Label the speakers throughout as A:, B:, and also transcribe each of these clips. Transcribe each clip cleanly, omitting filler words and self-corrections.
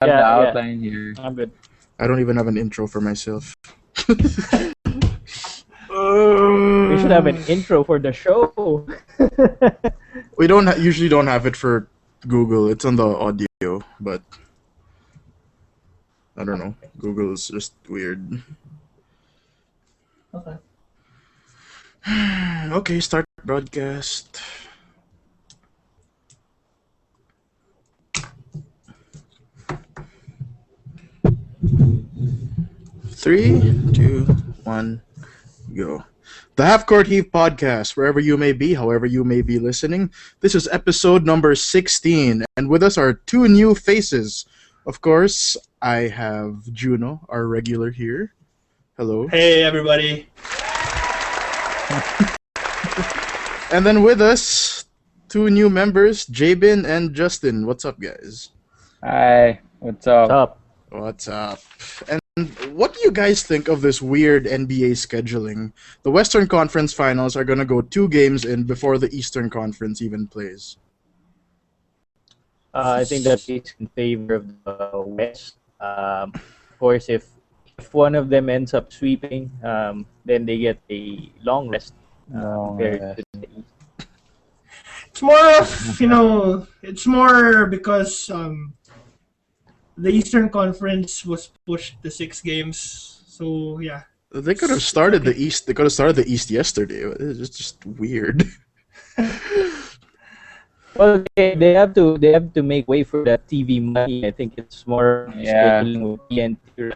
A: the
B: Yeah,
A: outline here.
B: I'm good.
C: I don't even have an intro for myself.
B: We should have an intro for the show.
C: We usually don't have it for Google. It's on the audio, but I don't know. Google is just weird.
D: Okay.
C: Okay, start broadcast. Three, two, one, go. The Half Court Heave Podcast, wherever you may be, however you may be listening. This is episode number 16, and with us are two new faces. Of course, I have Juno, our regular here. Hello.
D: Hey, everybody.
C: And then with us, two new members, Jabin and Justin. What's up, guys?
A: Hi, what's up?
B: What's up?
C: What's up? And what do you guys think of this weird NBA scheduling? The Western Conference Finals are going to go 2 games in before the Eastern Conference even plays.
B: I think that is in favor of the West. Of course, if one of them ends up sweeping, then they get a long rest compared to the East.
D: It's more of, it's more because the Eastern Conference was pushed to 6 games. So, yeah.
C: They could have started the East. They could have started the East yesterday. It's just weird.
B: Well, they have to make way for that TV money. I think it's more scheduling with TNT.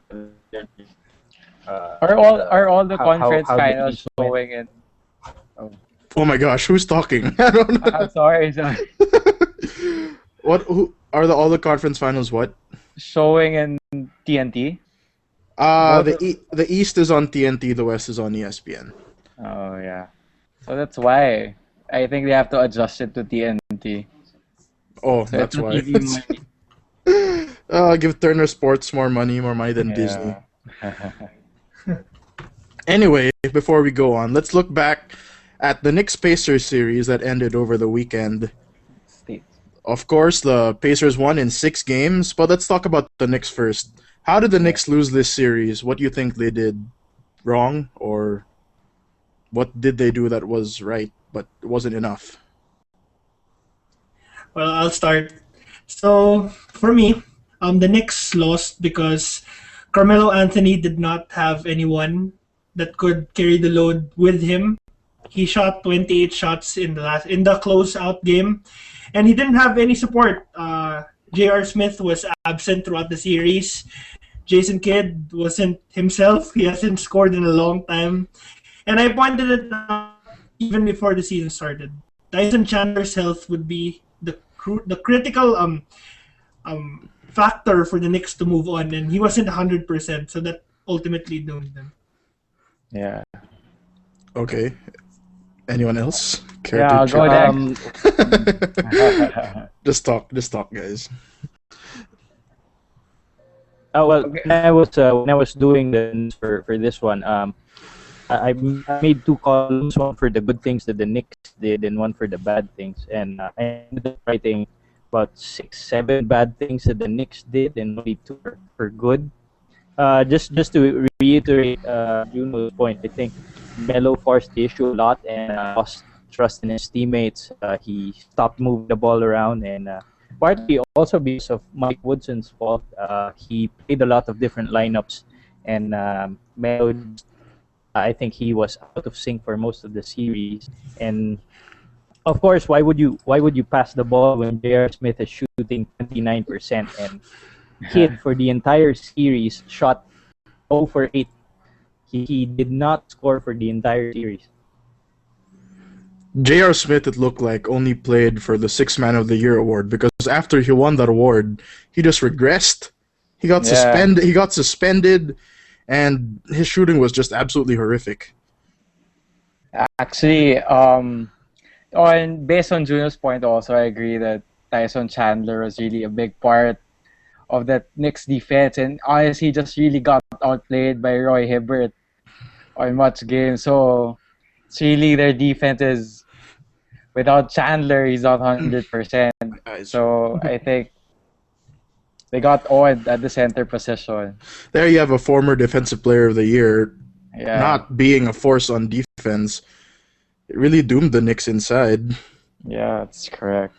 A: Are all the
B: how
A: conference
B: the
A: finals
B: East went.
A: showing in?
C: Oh my gosh, who's talking? I don't know.
A: I'm sorry.
C: What? Who are all the conference finals? What?
A: Showing in TNT?
C: The East is on TNT. The West is on ESPN.
A: Oh yeah. So that's why I think they have to adjust it to TNT.
C: Oh,
A: So
C: that's
A: it's
C: why.
A: TV money.
C: Give Turner Sports more money than Disney.
A: Yeah.
C: Anyway, before we go on, let's look back at the Knicks-Pacers series that ended over the weekend. Of course, the Pacers won in 6 games, but let's talk about the Knicks first. How did the Knicks lose this series? What do you think they did wrong, or what did they do that was right but wasn't enough?
D: Well, I'll start. So, for me, the Knicks lost because Carmelo Anthony did not have anyone that could carry the load with him. He shot 28 shots in the closeout game, and he didn't have any support. J.R. Smith was absent throughout the series. Jason Kidd wasn't himself. He hasn't scored in a long time. And I pointed it out even before the season started. Tyson Chandler's health would be the critical factor for the Knicks to move on, and he wasn't 100%, so that ultimately doomed them.
A: Yeah.
C: Okay. Anyone else?
A: I'll go next.
C: Just talk, guys.
B: Oh well, when I was doing the for this one, I made 2 columns, one for the good things that the Knicks did and one for the bad things, and I ended up writing about 6-7 bad things that the Knicks did and only 2 for good. Just to reiterate Juno's point, I think Melo forced the issue a lot and lost trust in his teammates. He stopped moving the ball around, and partly also because of Mike Woodson's fault. He played a lot of different lineups, and Melo, I think he was out of sync for most of the series. And of course, why would you pass the ball when J.R. Smith is shooting 29% and Kidd for the entire series shot 0 for 8. He did not score for the entire series.
C: J.R. Smith, it looked like, only played for the 6th Man of the Year award because after he won that award, he just regressed. He got suspended, and his shooting was just absolutely horrific.
A: Actually, and based on Juno's point also, I agree that Tyson Chandler was really a big part of that Knicks defense, and honestly just really got outplayed by Roy Hibbert on much games. So it's really their defense is, without Chandler, he's not 100%. So I think They got owned at the center position.
C: There you have a former Defensive Player of the Year
A: Yeah.
C: not being a force on defense. It really doomed the Knicks inside.
A: Yeah, that's correct.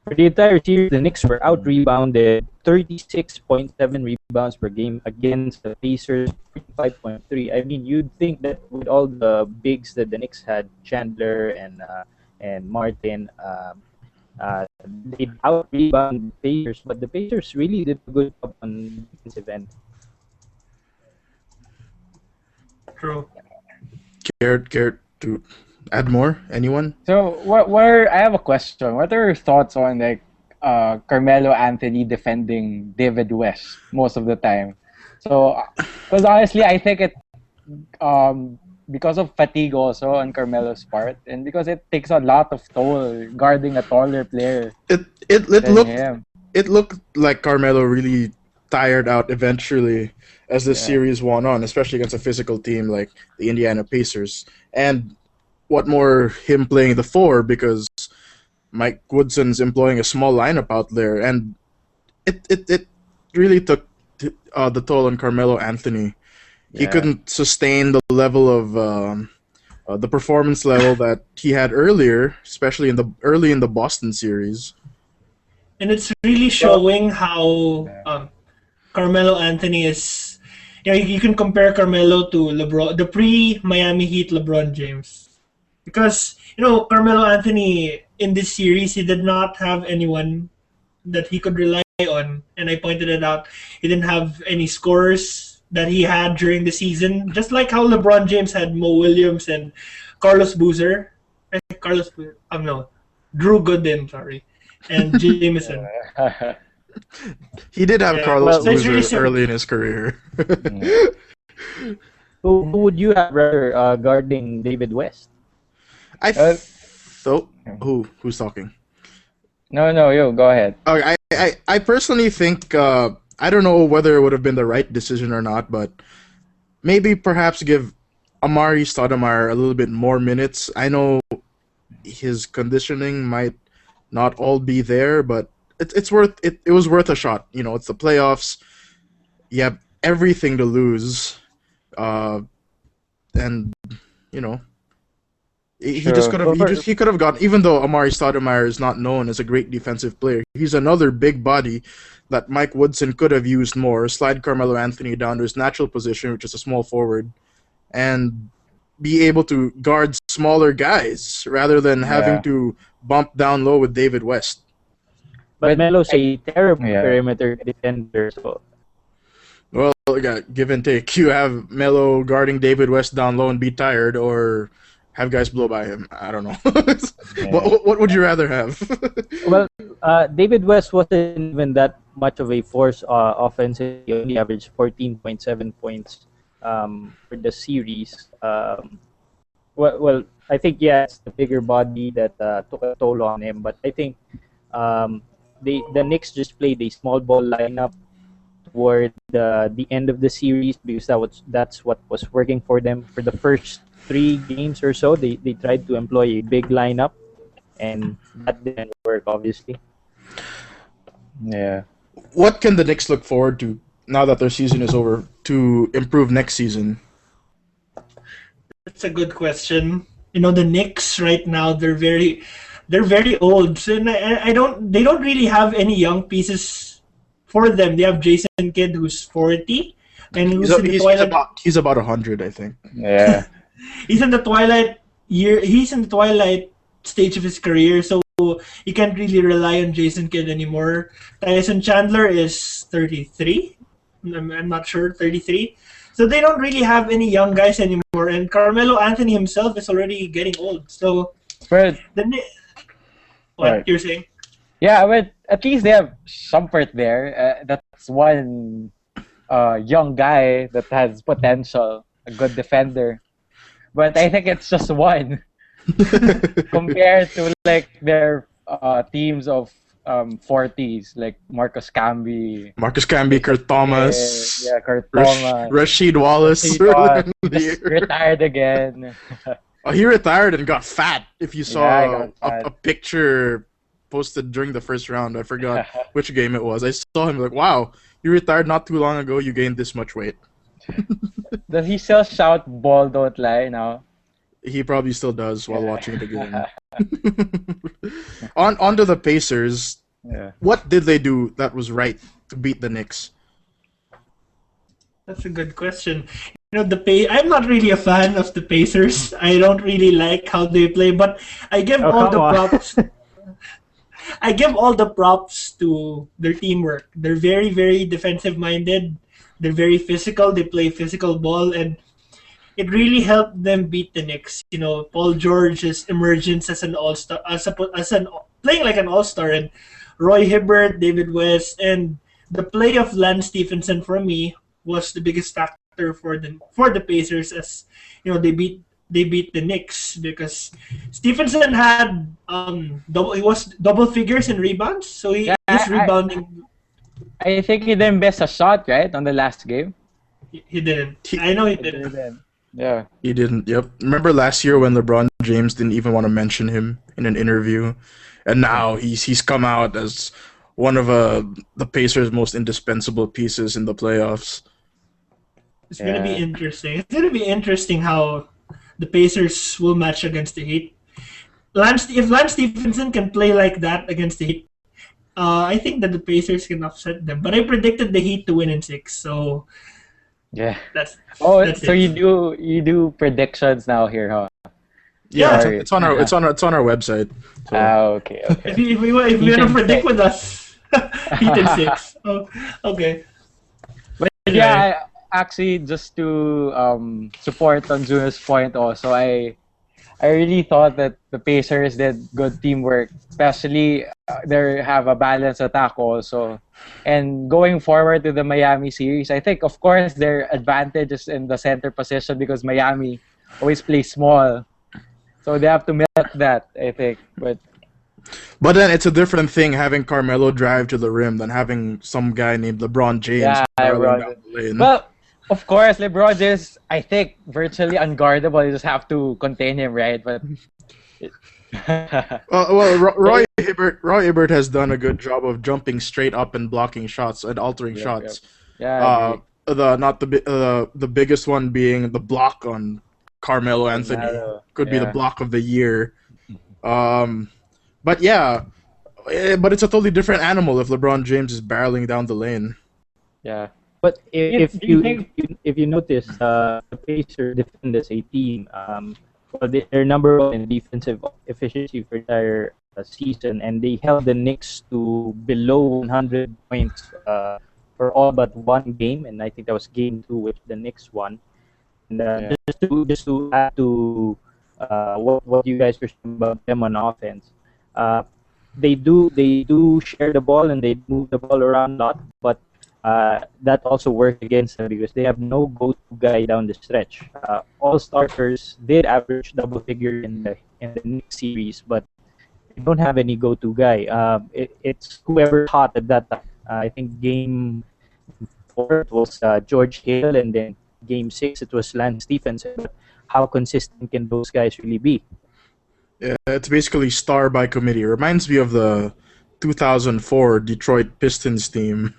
B: For the entire series, the Knicks were out-rebounded 36.7 rebounds per game against the Pacers 45.3. I mean, you'd think that with all the bigs that the Knicks had, Chandler and Martin, they'd out-rebound the Pacers, but the Pacers really did a good job on defensive end.
D: True.
C: Care to add more? Anyone?
A: So, I have a question. What are your thoughts on like Carmelo Anthony defending David West most of the time? So, because honestly, I think it because of fatigue also on Carmelo's part, and because it takes a lot of toll guarding a taller player.
C: It looked like Carmelo really tired out eventually as the series went on, especially against a physical team like the Indiana Pacers. And what more, him playing the 4 because Mike Woodson's employing a small lineup out there, and it really took the toll on Carmelo Anthony.
A: Yeah.
C: He couldn't sustain the level of the performance level that he had earlier, especially early in the Boston series.
D: And it's really showing how Carmelo Anthony is. You can compare Carmelo to LeBron, the pre-Miami Heat LeBron James, because Carmelo Anthony in this series, he did not have anyone that he could rely on, and I pointed it out. He didn't have any scorers that he had during the season, just like how LeBron James had Mo Williams and Carlos Boozer. Drew Gooden, sorry, and Jameson.
C: He did have Carlos Boozer
D: really
C: early in his career.
B: Who would you have rather guarding David West?
C: Who's talking?
A: No, you go ahead.
C: Okay, I personally think I don't know whether it would have been the right decision or not, but maybe perhaps give Amari Stoudemire a little bit more minutes. I know his conditioning might not all be there, but it's worth it. It was worth a shot. It's the playoffs. You have everything to lose, and he just could have he could have gone. Even though Amari Stoudemire is not known as a great defensive player, he's another big body that Mike Woodson could have used more. Slide Carmelo Anthony down to his natural position, which is a small forward, and be able to guard smaller guys rather than having to bump down low with David West.
B: But Melo's a terrible perimeter defender, so.
C: Well, give and take. You have Melo guarding David West down low and be tired, or have guys blow by him. I don't know. What would you rather have?
B: Well, David West wasn't even that much of a force offensively. He only averaged 14.7 points for the series. Well, I think it's the bigger body that took a toll on him. But I think the Knicks just played a small ball lineup toward the end of the series because that's what was working for them for the first 3 games or so. They tried to employ a big lineup, and that didn't work, obviously.
A: Yeah.
C: What can the Knicks look forward to now that their season is over to improve next season?
D: That's a good question. The Knicks right now, they're very old, so they don't really have any young pieces for them. They have Jason Kidd, who's 40, and
C: he's about 100, I think.
A: Yeah.
D: He's in the twilight stage of his career, so you can't really rely on Jason Kidd anymore. Tyson Chandler is 33. I'm not sure, 33. So they don't really have any young guys anymore, and Carmelo Anthony himself is already getting old. So, you're saying?
A: Yeah, but at least they have Shumpert there. That's one young guy that has potential, a good defender. But I think it's just one compared to like their teams of 40s, like Marcus Camby,
C: Kurt Thomas,
A: Kurt Thomas,
C: Rasheed Wallace,
A: just retired again.
C: He retired and got fat. If you saw a picture posted during the first round. I forgot which game it was. I saw him like, wow, you retired not too long ago. You gained this much weight.
A: Does he still shout "ball don't lie" now?
C: He probably still does while watching the game. On to the Pacers.
A: Yeah.
C: What did they do that was right to beat the Knicks?
D: That's a good question. I'm not really a fan of the Pacers. I don't really like how they play, but I give all the props. I give all the props to their teamwork. They're very, very defensive minded. They're very physical. They play physical ball, and it really helped them beat the Knicks. Paul George's emergence as an all-star, playing like an all-star, and Roy Hibbert, David West, and the play of Lance Stephenson for me was the biggest factor for the Pacers, as they beat the Knicks, because Stephenson had he was double figures in rebounds, so he's rebounding.
A: I think he didn't miss a shot, right, on the last game.
D: He didn't. I know he didn't.
A: Yeah.
C: He didn't. Yep. Remember last year when LeBron James didn't even want to mention him in an interview, and now he's come out as one of the Pacers' most indispensable pieces in the playoffs.
D: It's gonna be interesting. It's gonna be interesting how the Pacers will match against the Heat. If Lance Stephenson can play like that against the Heat, I think that the Pacers can upset them. But I predicted the Heat to win in 6, so
A: yeah.
D: That's
A: so it. you do predictions now here, huh?
C: Yeah, it's on our website. So.
A: Okay.
D: If you want to predict with us, Heat in 6. Oh, okay.
A: But yeah, actually, just to support on Juno's point also, I really thought that the Pacers did good teamwork, especially they have a balanced attack also. And going forward to the Miami series, I think, of course, their advantage is in the center position because Miami always plays small. So they have to milk that, I think. But
C: then it's a different thing having Carmelo drive to the rim than having some guy named LeBron James barreling down the lane.
A: Well, of course, LeBron is, I think, virtually unguardable. You just have to contain him, right? But
C: Roy Hibbert has done a good job of jumping straight up and blocking shots and altering shots.
A: Yeah.
C: The biggest one being the block on Carmelo Anthony. Could be the block of the year. But it's a totally different animal if LeBron James is barreling down the lane.
B: Yeah. But if you notice, the Pacers defend as a team. They're number one in defensive efficiency for the entire season, and they held the Knicks to below 100 points for all but one game, and I think that was game 2, which the Knicks won. And just to add to what you guys were saying about them on offense, they do share the ball and they move the ball around a lot, but that also worked against them because they have no go-to guy down the stretch. All starters did average double figure in the Knicks series, but they don't have any go-to guy. It's whoever hot at that time. I think game 4 it was George Hill, and then game 6 it was Lance Stephenson. But how consistent can those guys really be?
C: Yeah, it's basically star by committee. It reminds me of the 2004 Detroit Pistons team.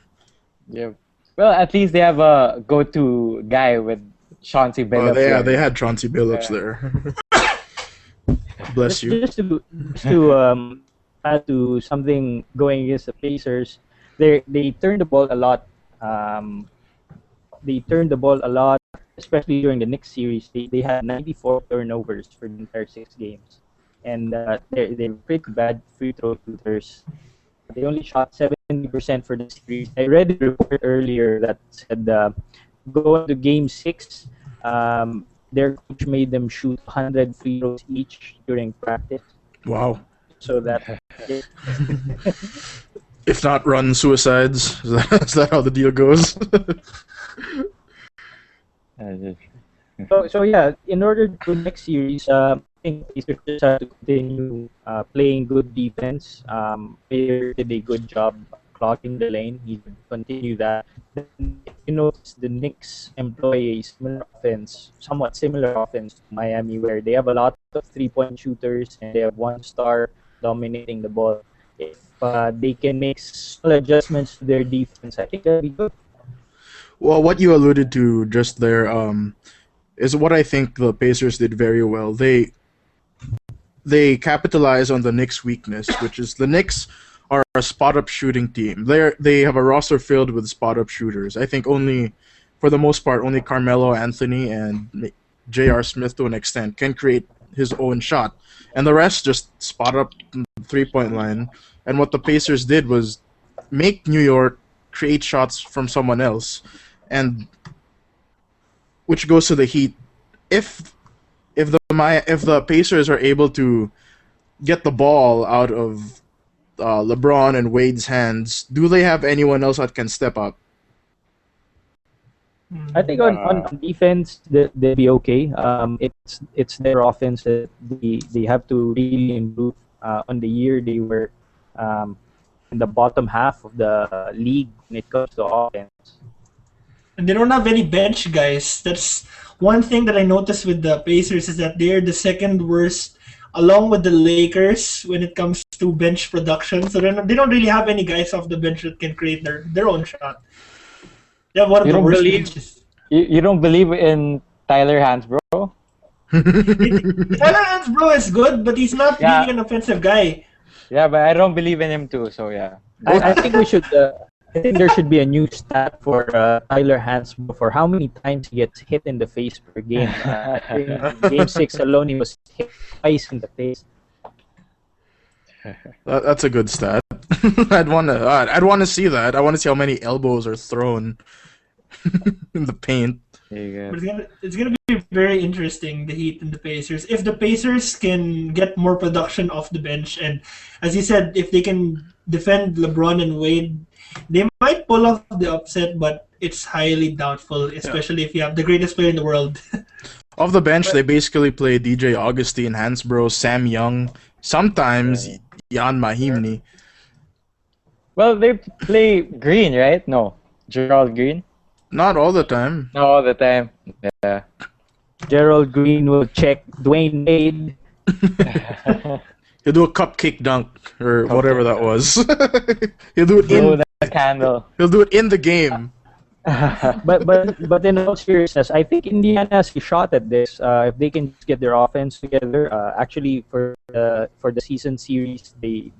A: Yeah. Well, at least they have a go-to guy with Chauncey Billups.
C: They had Chauncey Billups there. Bless you.
B: Just to add to something going against the Pacers, they turned the ball a lot. Especially during the Knicks series. They had 94 turnovers for the entire 6 games, and they're pretty bad free throw shooters. They only shot 70% for the series. I read a report earlier that said going to game 6, their coach made them shoot 100 free throws each during practice.
C: Wow.
B: So that
C: if not run suicides, is that how the deal goes?
B: So yeah, in order to next series, I think Pacers just have to continue playing good defense. Player did a good job clocking the lane. He would continue that. Then, you notice the Knicks employ a somewhat similar offense to Miami, where they have a lot of 3-point shooters and they have one star dominating the ball. if they can make small adjustments to their defense, I think that'll be good.
C: Well, what you alluded to just there is what I think the Pacers did very well. They capitalize on the Knicks' weakness, which is the Knicks are a spot-up shooting team. They have a roster filled with spot-up shooters. I think for the most part, only Carmelo Anthony and J.R. Smith to an extent can create his own shot, and the rest just spot up the three-point line. And what the Pacers did was make New York create shots from someone else, and which goes to the Heat. If the Pacers are able to get the ball out of LeBron and Wade's hands, do they have anyone else that can step up?
B: I think on defense they'll be okay. It's their offense that they have to really improve. On the year they were in the bottom half of the league when it comes to offense.
D: And they don't have any bench guys. That's one thing that I noticed with the Pacers, is that they're the second worst, along with the Lakers, when it comes to bench production. So they don't really have any guys off the bench that can create their own shot. They have one of the worst benches.
A: You don't believe in Tyler Hansbrough?
D: Tyler Hansbrough is good, but he's not really an offensive guy.
A: Yeah, but I don't believe in him too. So yeah.
B: I think we should. I think there should be a new stat for Tyler Hansbrough for how many times he gets hit in the face per game. In Game 6 alone, he was hit twice in the face.
C: That's a good stat. I'd want to see that. I want to see how many elbows are thrown in the paint.
A: There you go.
D: But it's gonna be very interesting, the Heat and the Pacers. If the Pacers can get more production off the bench, and as you said, if they can defend LeBron and Wade, they might pull off the upset, but it's highly doubtful, especially if you have the greatest player in the world.
C: Off the bench, they basically play DJ Augustine, Hansbrough, Sam Young, sometimes Jan Mahimni.
A: Well, they play Green, right? No, Gerald Green.
C: Not all the time.
A: Not all the time. Yeah.
B: Gerald Green will check Dwayne Wade.
C: He'll do a cupcake dunk or whatever that was. He'll do it in
A: the candle.
C: He'll do it in the game.
B: but in all seriousness, I think Indiana has a shot at this. If they can get their offense together, actually for the season series, they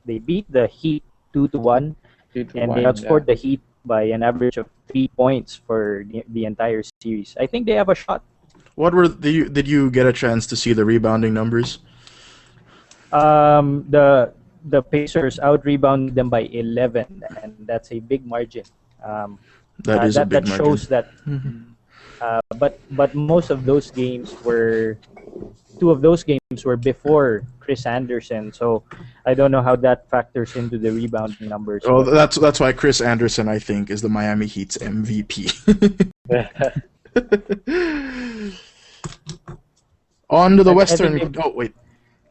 B: beat the Heat 2-1, and they outscored the Heat by an average of 3 points for the entire series. I think they have a shot.
C: Did you get a chance to see the rebounding numbers?
B: The Pacers out-rebounded them by 11, and that's a big margin.
C: That is a big margin.
B: That shows that. But most of those games were, 2 of those games were before Chris Anderson, so I don't know how that factors into the rebounding numbers.
C: Oh, that's why Chris Anderson, I think, is the Miami Heat's MVP. On to the Western. Oh wait,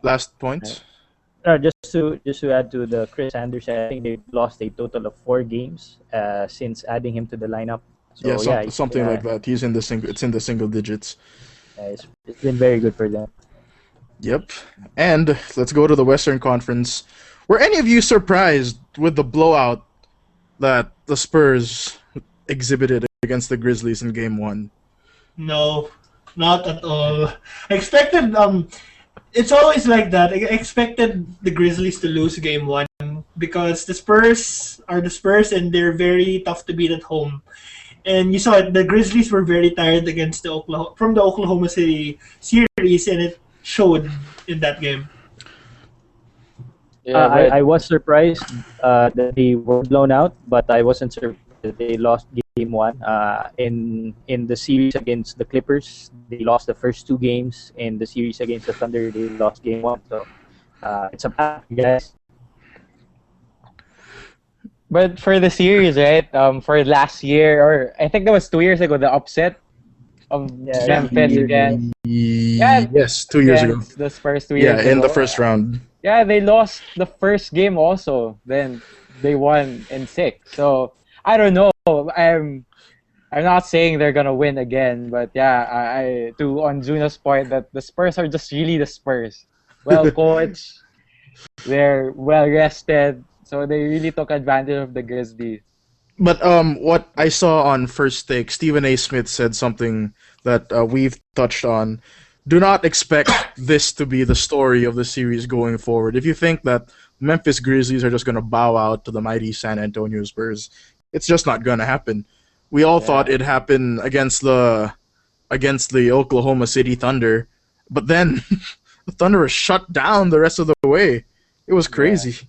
C: last point.
B: Just to add to the Chris Anderson, I think they've lost a total of 4 games since adding him to the lineup. So,
C: something like that. It's in the single digits.
B: It's been very good for them.
C: Yep. And let's go to the Western Conference. Were any of you surprised with the blowout that the Spurs exhibited against the Grizzlies in Game 1?
D: No, not at all. I expected it's always like that. I expected the Grizzlies to lose Game 1 because the Spurs are the Spurs and they're very tough to beat at home. And you saw it, the Grizzlies were very tired against the Oklahoma City series, and it showed in that game.
B: Yeah, I was surprised that they were blown out, but I wasn't surprised that they lost Game 1. In the series against the Clippers, they lost the first 2 games. In the series against the Thunder, they lost Game 1. So it's a bad guys.
A: But for the series, right? For last year, or I think that was 2 years ago, the upset of Memphis again.
C: Yes, 2 years ago.
A: The Spurs 2 years ago.
C: Yeah, in the first round.
A: Yeah, they lost the first game also. Then they won in 6. So I don't know. I'm not saying they're gonna win again, but yeah, on Juno's point that the Spurs are just really the Spurs. Well coached, They're well rested, so they really took advantage of the Grizzlies.
C: But what I saw on First Take, Stephen A. Smith said something that we've touched on. Do not expect this to be the story of the series going forward. If you think that Memphis Grizzlies are just going to bow out to the mighty San Antonio Spurs, it's just not going to happen. We all thought it happened against the Oklahoma City Thunder, but then the Thunder was shut down the rest of the way. It was crazy.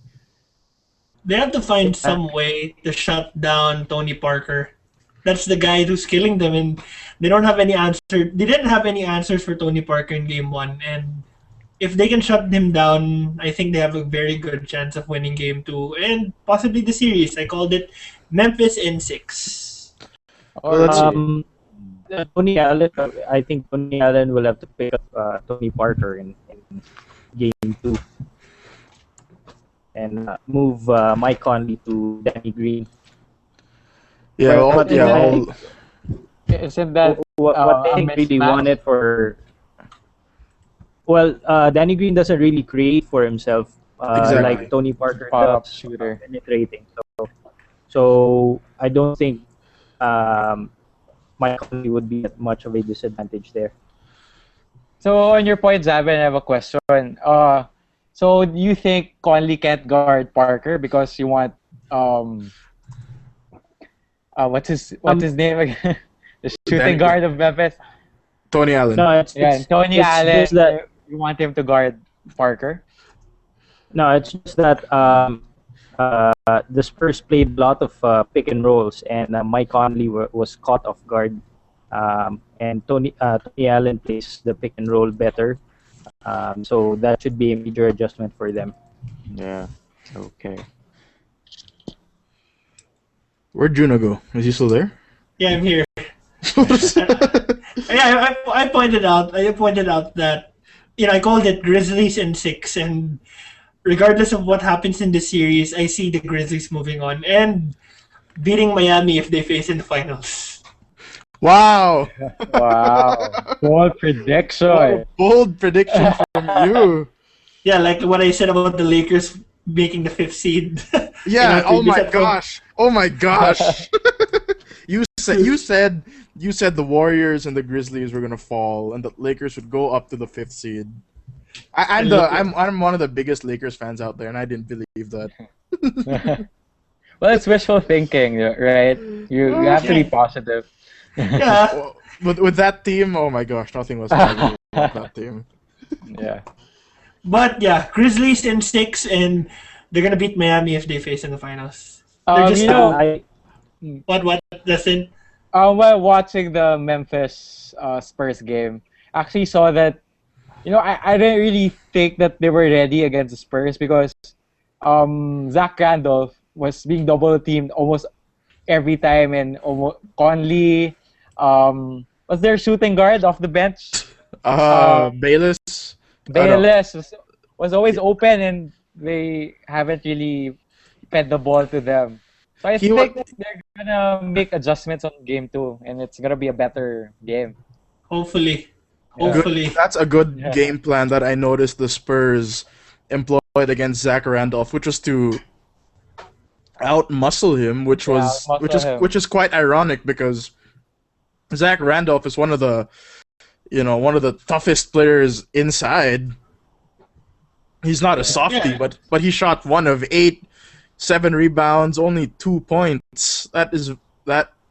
D: They have to find some way to shut down Tony Parker. That's the guy who's killing them, and they don't have any answer. They didn't have any answers for Tony Parker in Game 1, and if they can shut him down, I think they have a very good chance of winning Game 2 and possibly the series. I called it Memphis in 6.
B: Tony Allen, I think Tony Allen will have to pick up Tony Parker in Game 2 and move Mike Conley to Danny Green.
A: Isn't that
B: What they really wanted for... Well, Danny Green doesn't really create for himself like Tony Parker does,
A: shooter
B: penetrating. So I don't think Mike Conley would be at much of a disadvantage there.
A: So on your point, Zabin, I have a question. So do you think Conley can't guard Parker because you want what's his name again? The shooting guard of Memphis.
C: Tony Allen.
B: No,
A: Tony Allen.
B: Just that,
A: you want him to guard Parker?
B: no, it's just that the Spurs played a lot of pick and rolls, and Mike Conley was caught off guard. And Tony Allen plays the pick and roll better. So that should be a major adjustment for them.
A: Yeah. Okay.
C: Where'd Juno go? Is he still there?
D: Yeah, I'm here. I pointed out that I called it Grizzlies in 6, and regardless of what happens in the series, I see the Grizzlies moving on and beating Miami if they face in the finals.
C: Wow!
A: Bold prediction.
C: Bold prediction from you.
D: Yeah, like what I said about the Lakers making the 5th seed.
C: Yeah. Oh my gosh. You said the Warriors and the Grizzlies were gonna fall, and the Lakers would go up to the 5th seed. I'm one of the biggest Lakers fans out there, and I didn't believe that.
A: Well, it's wishful thinking, right? You have to be positive.
D: Yeah.
C: With that team, oh my gosh, nothing was possible with that team.
A: Yeah.
D: But yeah, Grizzlies in 6, and they're gonna beat Miami if they face in the finals. They're just what Justin?
A: While watching the Memphis Spurs game, I actually saw that. I didn't really think that they were ready against the Spurs because Zach Randolph was being double teamed almost every time, and Conley was their shooting guard off the bench.
C: Bayless.
A: Was always open, and they haven't really fed the ball to them. So I think that they're gonna make adjustments on Game 2, and it's gonna be a better game.
D: Hopefully.
C: That's a good game plan that I noticed the Spurs employed against Zach Randolph, which was to out-muscle him, which is quite ironic because Zach Randolph is one of the toughest players inside. He's not a softie, but he shot 1 of 8, 7 rebounds, only 2 points. That is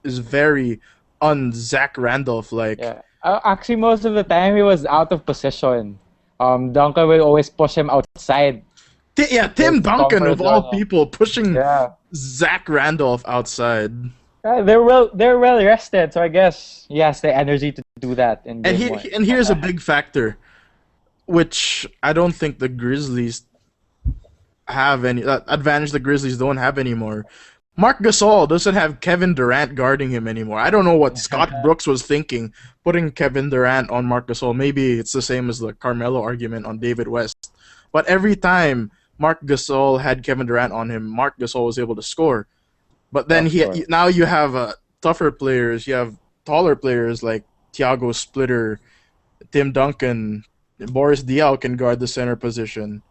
C: very un-Zach Randolph-like.
A: Yeah. Actually, most of the time he was out of position. Duncan will always push him outside.
C: Tim Duncan of all people pushing Zach Randolph outside.
A: They're well rested, so I guess he has the energy to do that. And
C: here's a big factor, which I don't think the Grizzlies have any advantage. The Grizzlies don't have anymore. Marc Gasol doesn't have Kevin Durant guarding him anymore. I don't know what Scott Brooks was thinking, putting Kevin Durant on Marc Gasol. Maybe it's the same as the Carmelo argument on David West. But every time Marc Gasol had Kevin Durant on him, Marc Gasol was able to score. But then now you have tougher players. You have taller players like Thiago Splitter, Tim Duncan, Boris Diaw can guard the center position.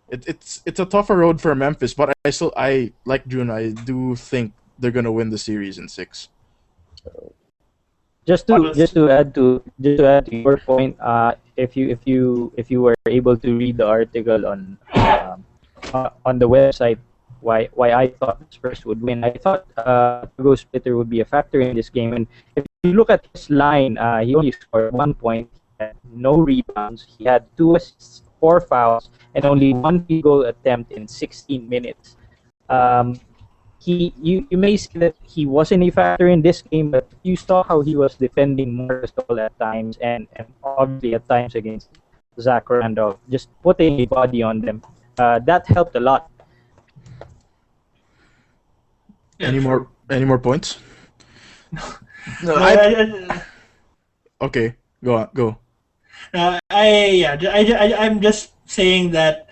C: it's a tougher road for Memphis, but I like Juno. I do think they're gonna win the series in 6.
B: Just to add to your point, if you were able to read the article on the website, why I thought the Spurs would win. I thought Thiago Splitter would be a factor in this game, and if you look at his line, he only scored 1 point, he had no rebounds, he had 2 assists, 4 fouls, and only 1 field goal attempt in 16 minutes. Um, you may say that he wasn't a factor in this game, but you saw how he was defending Marcus Gasol at times, and obviously at times against Zach Randolph, just putting a body on them. That helped a lot.
D: Yeah,
C: Any more points?
D: No,
C: Okay, go on. Go.
D: I'm just saying that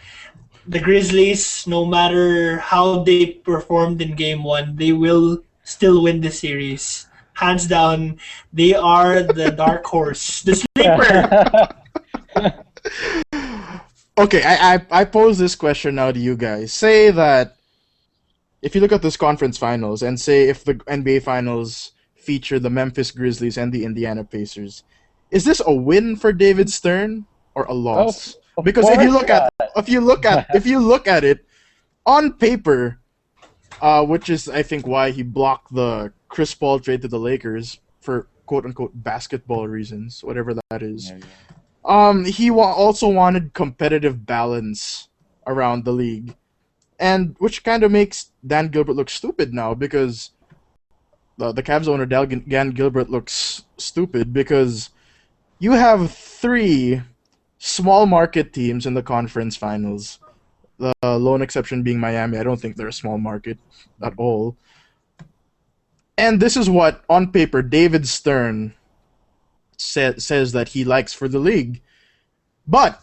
D: the Grizzlies, no matter how they performed in Game 1, they will still win the series. Hands down, they are the dark horse, the sleeper.
C: Okay, I pose this question now to you guys. Say that if you look at this conference finals and say if the NBA finals feature the Memphis Grizzlies and the Indiana Pacers, is this a win for David Stern or a loss?
A: Of
C: Because if you
A: course
C: look at it on paper, which is I think why he blocked the Chris Paul trade to the Lakers for quote unquote basketball reasons, whatever that is. He also wanted competitive balance around the league, and which kind of makes Dan Gilbert look stupid now because the Cavs owner Dan Gilbert looks stupid because you have 3 small market teams in the conference finals. The lone exception being Miami. I don't think they're a small market at all. And this is what, on paper, David Stern says that he likes for the league. But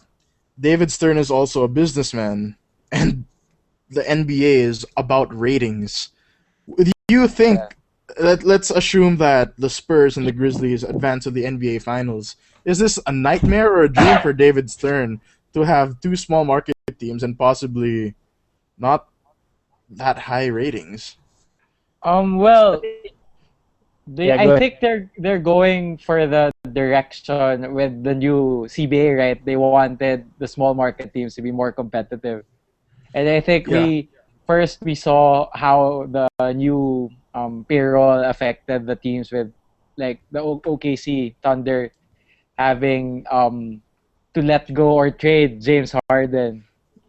C: David Stern is also a businessman, and the NBA is about ratings. Do you think, let's assume that the Spurs and the Grizzlies advance to the NBA Finals. Is this a nightmare or a dream for David Stern to have 2 small market teams and possibly not that high ratings?
A: Well,
B: Yeah,
A: I think they're going for the direction with the new CBA, right? They wanted the small market teams to be more competitive, and I think we saw how the new payroll affected the teams with like the OKC Thunder having to let go or trade James Harden.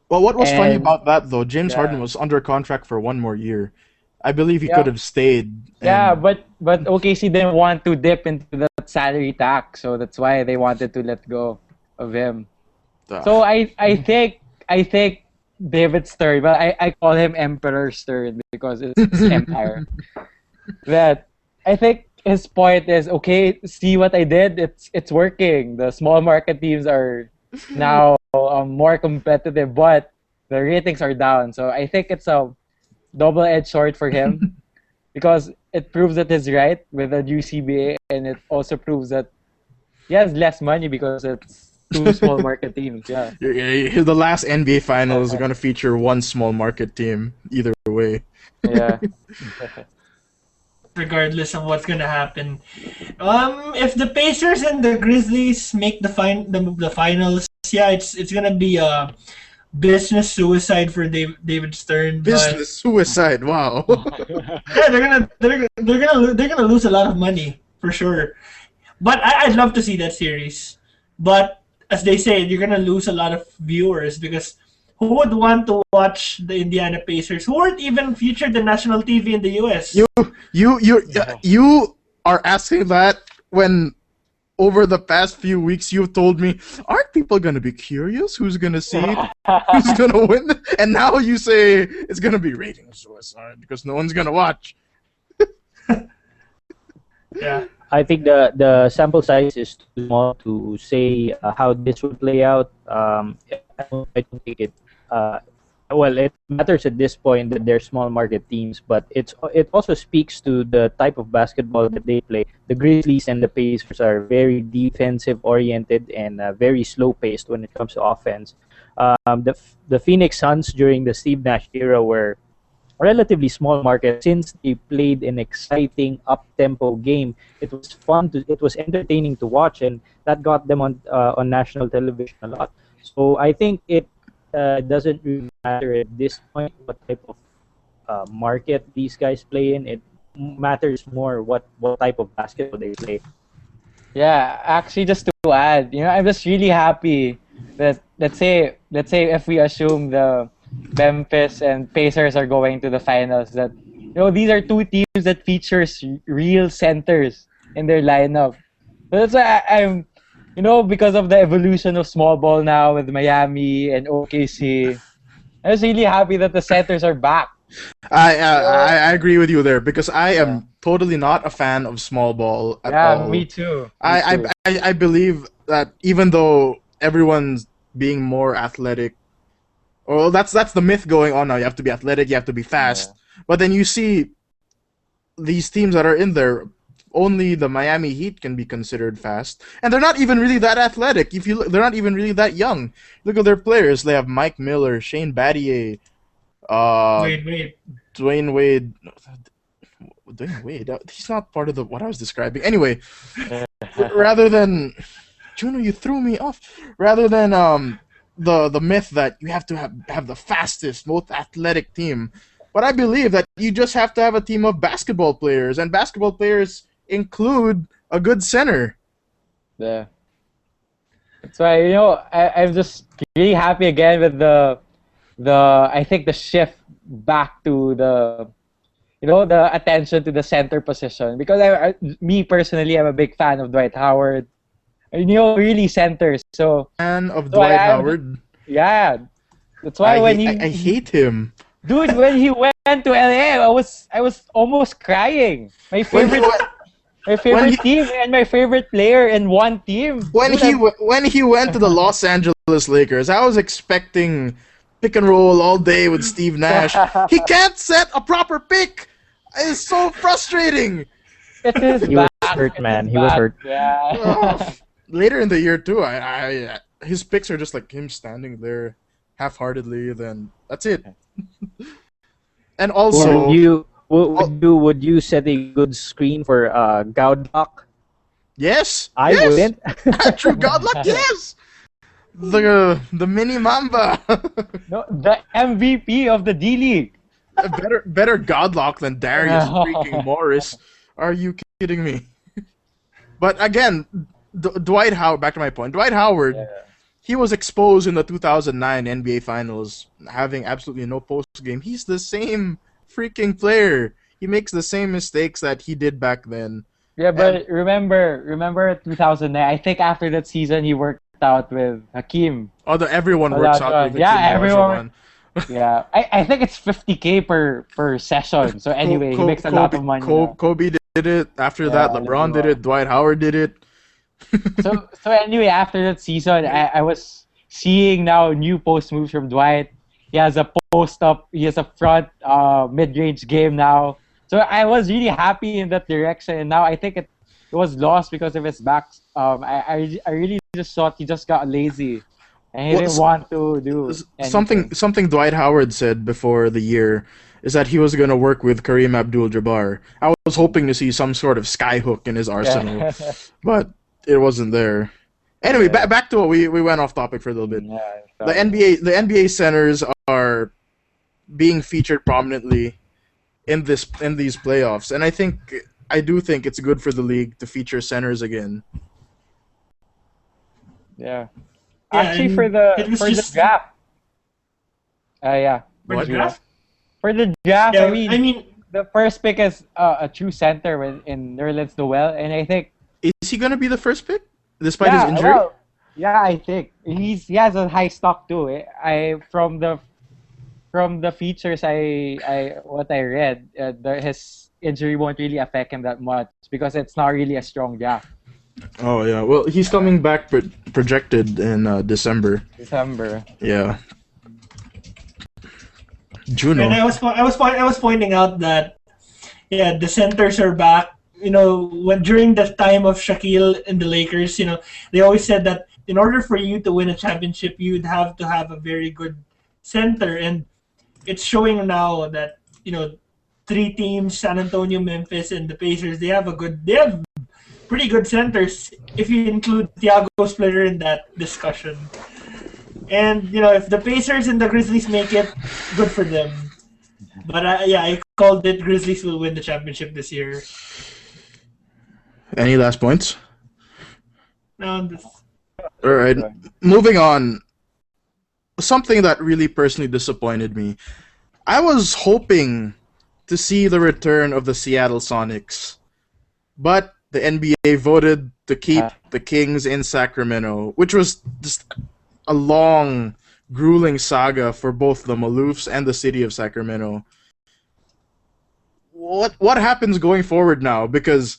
C: Well, what was funny
A: And
C: about that though? James
A: yeah.
C: Harden was under contract for 1 more year. I believe he could have stayed.
A: Yeah,
C: and-
A: but OKC didn't want to dip into that salary tax, so that's why they wanted to let go of him. So I think David Stern, but I call him Emperor Stern because it's empire. That I think his point is, okay, see what I did? It's working. The small market teams are now more competitive, but the ratings are down. So I think it's a double-edged sword for him because it proves that he's right with the new CBA, and it also proves that he has less money because it's 2 small market teams. Yeah.
C: The last NBA Finals are going to feature 1 small market team either way.
A: Yeah.
D: Regardless of what's gonna happen, if the Pacers and the Grizzlies make the finals, yeah, it's gonna be a business suicide for David Stern.
C: Business suicide. Wow.
D: Yeah, they're gonna lose a lot of money for sure. But I'd love to see that series. But as they say, you're gonna lose a lot of viewers because who would want to watch the Indiana Pacers, who weren't even featured in national TV in the US?
C: You are asking that when over the past few weeks you've told me, aren't people gonna be curious who's gonna see it? Who's gonna win? And now you say it's gonna be ratings suicide because no one's gonna watch.
D: Yeah.
B: I think the sample size is too small to say how this would play out. I don't think it. Well, it matters at this point that they're small market teams, but it also speaks to the type of basketball that they play. The Grizzlies and the Pacers are very defensive oriented and very slow paced when it comes to offense, The Phoenix Suns during the Steve Nash era were relatively small market since they played an exciting up-tempo game. It was it was entertaining to watch, and that got them on national television a lot. So I think it doesn't really matter at this point what type of market these guys play in. It matters more what type of basketball they play.
A: Yeah, actually, just to add, I'm just really happy that let's say if we assume the Memphis and Pacers are going to the finals, that these are two teams that features real centers in their lineup. So that's why I'm because of the evolution of small ball now with Miami and OKC, I'm just really happy that the centers are back.
C: I agree with you there because I am totally not a fan of small ball at all.
A: Yeah, me too.
C: I believe that even though everyone's being more athletic, well, that's the myth going on now. You have to be athletic, you have to be fast. Yeah. But then you see these teams that are in there, only the Miami Heat can be considered fast, and they're not even really that athletic. If you look, they're not even really that young. Look at their players. They have Mike Miller, Shane Battier, Dwayne Wade. He's not part of what I was describing. Anyway, rather than Juno, you threw me off. Rather than the myth that you have to have the fastest, most athletic team, but I believe that you just have to have a team of basketball players, and basketball players include a good center.
A: Yeah. That's why I'm just really happy again with the I think the shift back to the the attention to the center position, because me personally, I'm a big fan of Dwight Howard. Really centers. So
C: fan of Dwight Howard.
A: Yeah, that's why
C: I hate him.
A: Dude, when he went to LA, I was almost crying. My favorite team and my favorite player in one team.
C: When he went to the Los Angeles Lakers, I was expecting pick and roll all day with Steve Nash. He can't set a proper pick. It's so frustrating.
B: He was hurt, man. He was hurt.
A: Yeah.
C: Later in the year too, his picks are just like him standing there half-heartedly. Then that's it. And also,
B: would you set a good screen for Godlock?
C: Yes,
B: I wouldn't.
C: True Godlock, yes. The mini Mamba.
A: No, the MVP of the D League.
C: Better Godlock than Darius freaking Morris. Are you kidding me? But again, Dwight Howard. Back to my point. Dwight Howard. Yeah. He was exposed in the 2009 NBA Finals, having absolutely no post game. He's the same freaking player. He makes the same mistakes that he did back then.
A: Yeah, but remember 2009. I think after that season, he worked out with Hakeem.
C: Everyone works out with Hakeem.
A: Everyone. Yeah, I think it's $50K per session. So anyway, he makes a lot of money.
C: Kobe did it. After that, LeBron did it. Dwight Howard did it.
A: so anyway, after that season, I was seeing now new post moves from Dwight. He has a post up. He has a front mid-range game now. So I was really happy in that direction. And now I think it was lost because of his back. I really just thought he just got lazy. And he didn't want to do anything.
C: Something Dwight Howard said before the year is that he was going to work with Kareem Abdul-Jabbar. I was hoping to see some sort of skyhook in his arsenal, but it wasn't there. Anyway, back to what we went off topic for a little bit.
A: Yeah,
C: the NBA centers are being featured prominently in these playoffs, and I do think it's good for the league to feature centers again.
A: Yeah. Actually, for the draft. Yeah.
D: For the draft?
A: For the draft,
D: Yeah,
A: I mean, the first pick is a true center in Nerlens Noel, and I think.
C: Is he gonna be the first pick despite his injury?
A: Well, yeah, I think he has a high stock too. From the features I read, his injury won't really affect him that much because it's not really a strong draft.
C: Oh yeah, well he's coming back projected in December. Yeah. Juno.
D: And I was pointing out that the centers are back. When during the time of Shaquille in the Lakers, they always said that in order for you to win a championship, you'd have to have a very good center, and it's showing now that three teams, San Antonio, Memphis, and the Pacers, they have pretty good centers if you include Thiago Splitter in that discussion. And if the Pacers and the Grizzlies make it, good for them. But I called it. Grizzlies will win the championship this year.
C: Any last points?
D: No.
C: All right, moving on. Something that really personally disappointed me. I was hoping to see the return of the Seattle Sonics, but the NBA voted to keep the Kings in Sacramento, which was just a long, grueling saga for both the Maloofs and the city of Sacramento. What happens going forward now? Because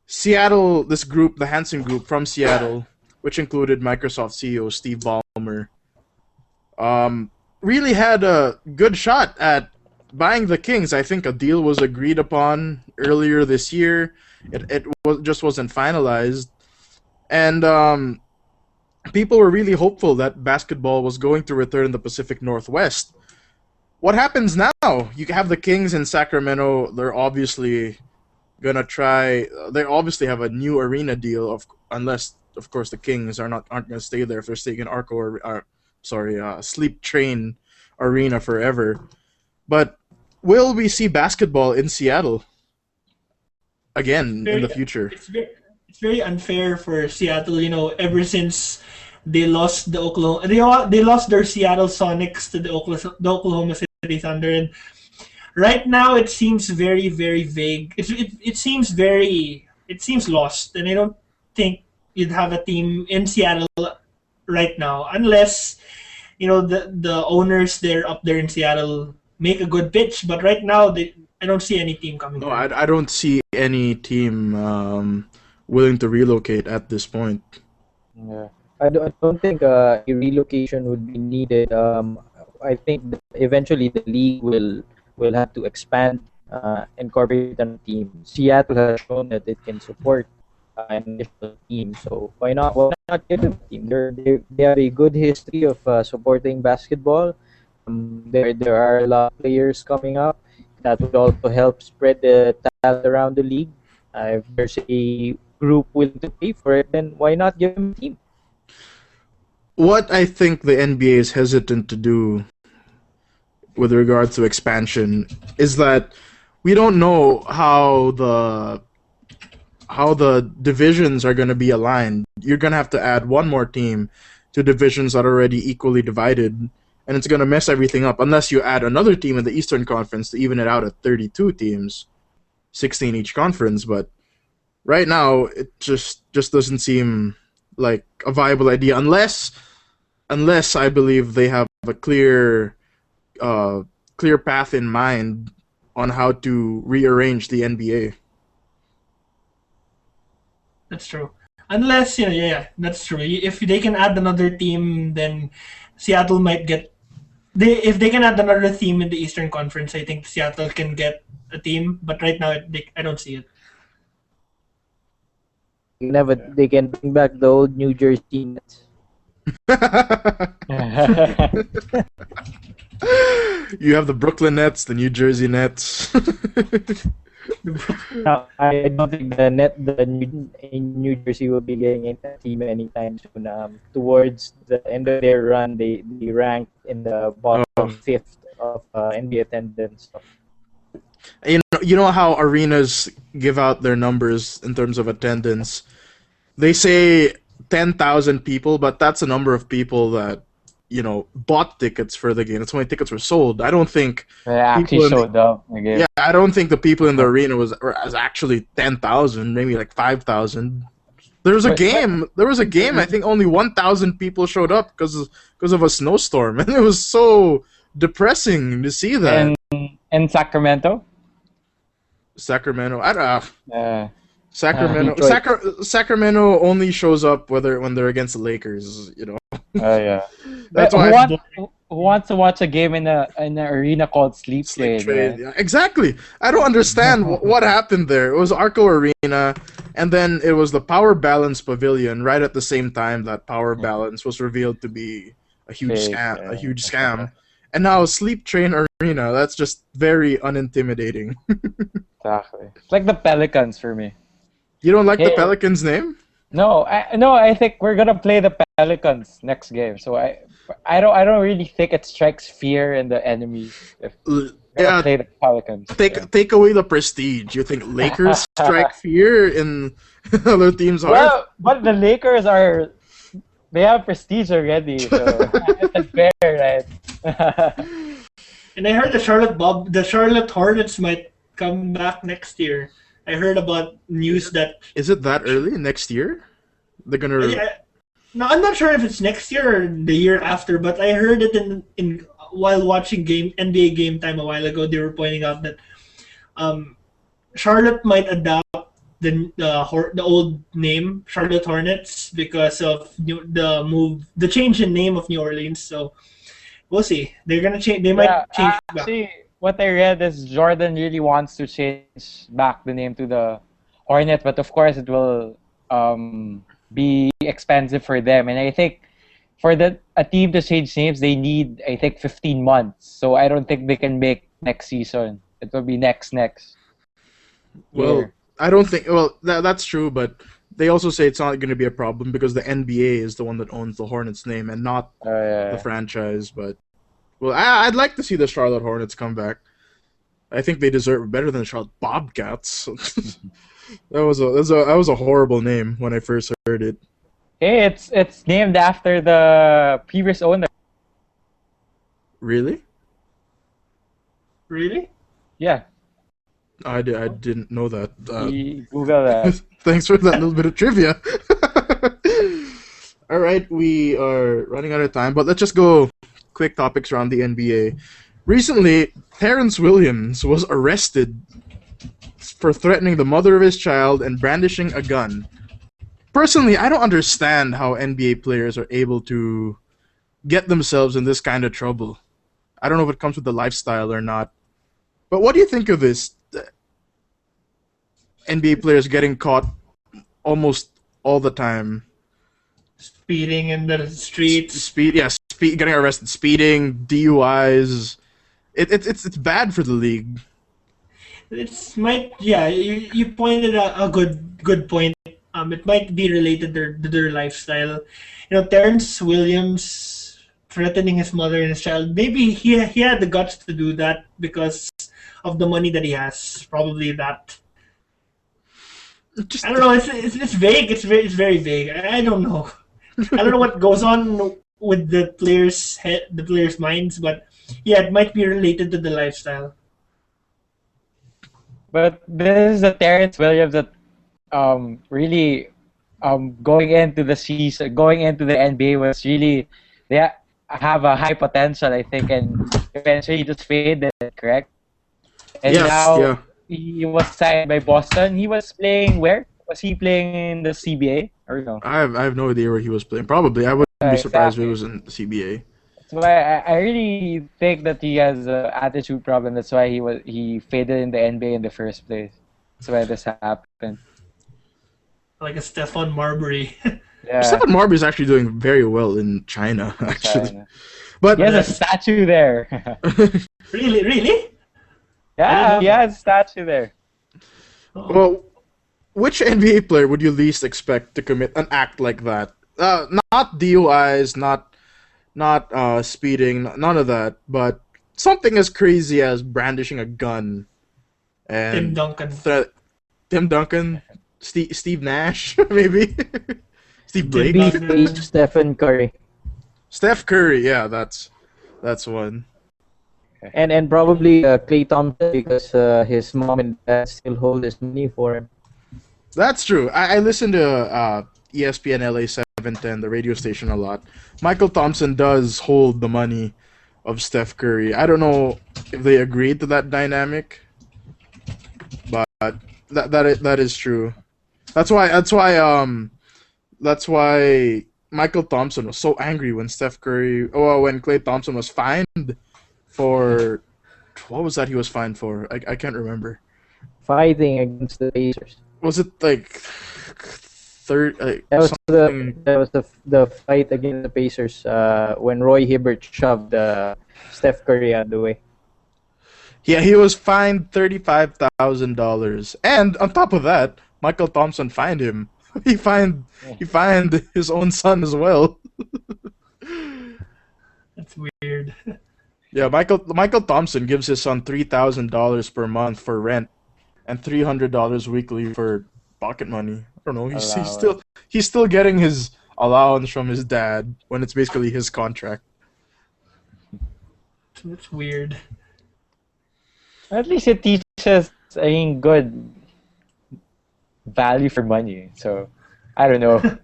C: Seattle, this group, the Hansen Group from Seattle, which included Microsoft CEO Steve Ballmer, really had a good shot at buying the Kings. I think a deal was agreed upon earlier this year. It just wasn't finalized. And people were really hopeful that basketball was going to return in the Pacific Northwest. What happens now? You have the Kings in Sacramento. They're obviously gonna try. They obviously have a new arena deal, unless, of course, the Kings aren't gonna stay there if they're staying in Sleep Train Arena forever. But will we see basketball in Seattle again in the future?
D: It's very unfair for Seattle. Ever since they lost they lost their Seattle Sonics to the Oklahoma City Thunder, and right now it seems very, very vague. It seems lost, and I don't think you'd have a team in Seattle right now unless the owners there up there in Seattle make a good pitch. But right now I don't see any team coming.
C: No, I don't see any team willing to relocate at this point.
B: Yeah, I don't think a relocation would be needed. I think that eventually the league will have to expand, incorporate a team. Seattle has shown that it can support an additional team, so why not give them a team? They have a good history of supporting basketball. There are a lot of players coming up that would also help spread the talent around the league. If there's a group willing to pay for it, then why not give them a team?
C: What I think the NBA is hesitant to do with regards to expansion is that we don't know how the divisions are going to be aligned. You're going to have to add one more team to divisions that are already equally divided, and it's going to mess everything up unless you add another team in the Eastern Conference to even it out at 32 teams, 16 each conference. But right now, it just doesn't seem like a viable idea unless I believe they have a clear path in mind on how to rearrange the NBA.
D: That's true. Unless, that's true. If they can add another team, then Seattle might get... If they can add another team in the Eastern Conference, I think Seattle can get a team. But right now, I don't see it.
B: They can bring back the old New Jersey Nets.
C: You have the Brooklyn Nets, the New Jersey Nets.
B: No, I don't think the New Jersey will be getting a team anytime soon. Towards the end of their run, they ranked in the bottom fifth of NBA attendance.
C: You know how arenas give out their numbers in terms of attendance. They say 10,000 people, but that's a number of people that bought tickets for the game. That's how many tickets were sold. I don't think
A: they actually showed up.
C: Yeah, I don't think the people in the arena was actually 10,000. Maybe like 5,000. There was a game. I think only 1,000 people showed up because of a snowstorm, and it was so depressing to see that.
A: In Sacramento.
C: I don't know. Sacramento only shows up when they're against the Lakers.
A: Oh yeah.
C: That's why.
A: Who wants to watch a game in an arena called Sleep Train?
C: Yeah, exactly. I don't understand what happened there. It was Arco Arena. And then it was the Power Balance Pavilion right at the same time that Power Balance was revealed to be a huge
A: Fake,
C: scam. A
A: yeah.
C: huge scam. And now Sleep Train Arena. That's just very unintimidating.
A: Exactly. It's like the Pelicans for me.
C: You don't like the
A: Hey.
C: Pelicans name?
A: No, I think we're gonna play the Pelicans next game. So I don't really think it strikes fear in the enemy if we're gonna play the Pelicans.
C: Take away the prestige. You think Lakers strike fear in other teams' hearts?
A: Well, but the Lakers they have prestige already, so it's fair, right?
D: And I heard the Charlotte Hornets might come back next year. I heard about news that.
C: Is it that early next year? They're gonna.
D: No, I'm not sure if it's next year or the year after, but I heard it in while watching NBA Game Time a while ago. They were pointing out that Charlotte might adopt the old name Charlotte Hornets because of the change in name of New Orleans. So we'll see. They're gonna change. They might change back.
A: Actually, what I read is Jordan really wants to change back the name to the Hornet, but of course it will be expensive for them. And I think for a team to change names, they need 15 months. So I don't think they can make next season. It will be next.
C: Well,
A: year.
C: I don't think. Well, that's true, but they also say it's not going to be a problem because the NBA is the one that owns the Hornets name and not the franchise. But well, I'd like to see the Charlotte Hornets come back. I think they deserve better than the Charlotte Bobcats. that was a horrible name when I first heard it.
A: Hey, it's named after the previous owner.
C: Really?
D: Really?
A: Yeah.
C: I didn't know that.
A: Google that.
C: Thanks for that little bit of trivia. All right, we are running out of time, but let's just go quick topics around the NBA. Recently, Terrence Williams was arrested for threatening the mother of his child and brandishing a gun. Personally, I don't understand how NBA players are able to get themselves in this kind of trouble. I don't know if it comes with the lifestyle or not. But what do you think of this? NBA players getting caught almost all the time.
D: Speeding in the streets.
C: Getting arrested, speeding, DUIs. It's bad for the league.
D: You pointed out a good point. It might be related to their lifestyle. You know, Terrence Williams threatening his mother and his child. Maybe he had the guts to do that because of the money that he has. Probably that. I don't know. It's vague. It's very vague. I don't know. I don't know what goes on with the players' minds, but yeah, it might be related to the lifestyle.
A: But this is the Terrence Williams that really going into the season, going into the NBA was really they have a high potential, I think, and eventually just faded, correct? And now he was signed by Boston. He was playing where? Was he playing in the CBA or no?
C: I have no idea where he was playing. Probably. I wouldn't be surprised if he was in the CBA.
A: That's why I really think that he has an attitude problem. That's why he faded in the NBA in the first place. That's why this happened.
D: Like a Stephon Marbury.
A: Yeah.
C: Stephon Marbury is actually doing very well in China, actually.
A: China.
C: But
A: he has a statue there.
D: Really?
A: Yeah, he has a statue there.
C: Well, which NBA player would you least expect to commit an act like that? Not DUIs, not speeding, none of that, but something as crazy as brandishing a gun. And
D: Tim Duncan.
C: Tim Duncan, Steve Nash, maybe. Steve Blake.
B: Stephen Curry.
C: Steph Curry, yeah, that's one.
B: And probably Klay Thompson because his mom and dad still hold his money for him.
C: That's true. I listen to ESPN LA 710, the radio station, a lot. Michael Thompson does hold the money of Steph Curry. I don't know if they agreed to that dynamic, but that is true. That's why Michael Thompson was so angry when when Klay Thompson was fined for what was that he was fined for? I can't remember.
B: Fighting against the Pacers.
C: Was it like
B: That was the fight against the Pacers when Roy Hibbert shoved Steph Curry out of the way.
C: Yeah, he was fined $35,000, and on top of that, Michael Thompson fined him. He fined his own son as well.
D: That's weird.
C: Yeah, Michael Thompson gives his son $3,000 per month for rent and $300 weekly for pocket money. I don't know. He's still getting his allowance from his dad when it's basically his contract.
D: That's weird.
A: At least it teaches, good value for money. So, I don't know.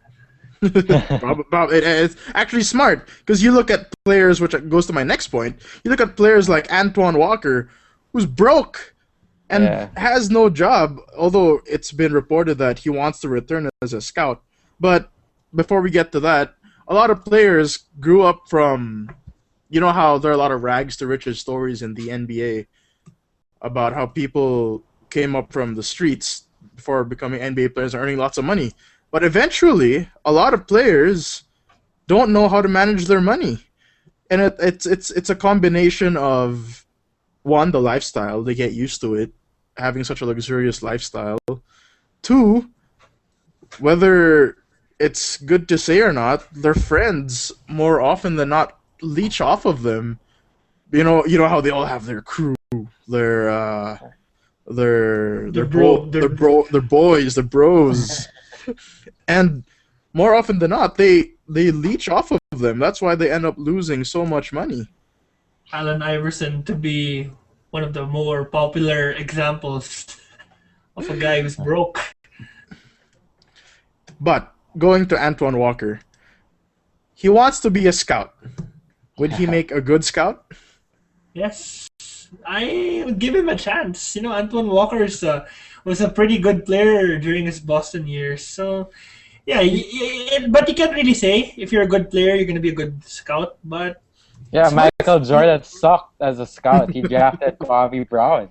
C: It's actually smart because you look at players, which goes to my next point. You look at players like Antoine Walker, who's broke and has no job, although it's been reported that he wants to return as a scout. But before we get to that, a lot of players grew up from, you know how there are a lot of rags to riches stories in the NBA about how people came up from the streets before becoming NBA players and earning lots of money. But eventually, a lot of players don't know how to manage their money. And it's a combination of, one, the lifestyle. They get used to it, having such a luxurious lifestyle. Two, whether it's good to say or not, their friends, more often than not, leech off of them. You know how they all have their crew, their boys, their bros. And more often than not, they leech off of them. That's why they end up losing so much money.
D: Allen Iverson to be one of the more popular examples of a guy who's broke.
C: But going to Antoine Walker, he wants to be a scout. Would he make a good scout?
D: Yes, I would give him a chance. Antoine Walker was a pretty good player during his Boston years. So, yeah, but you can't really say if you're a good player, you're going to be a good scout. But
A: yeah, Michael Jordan sucked as a scout. He drafted Kwame Brown.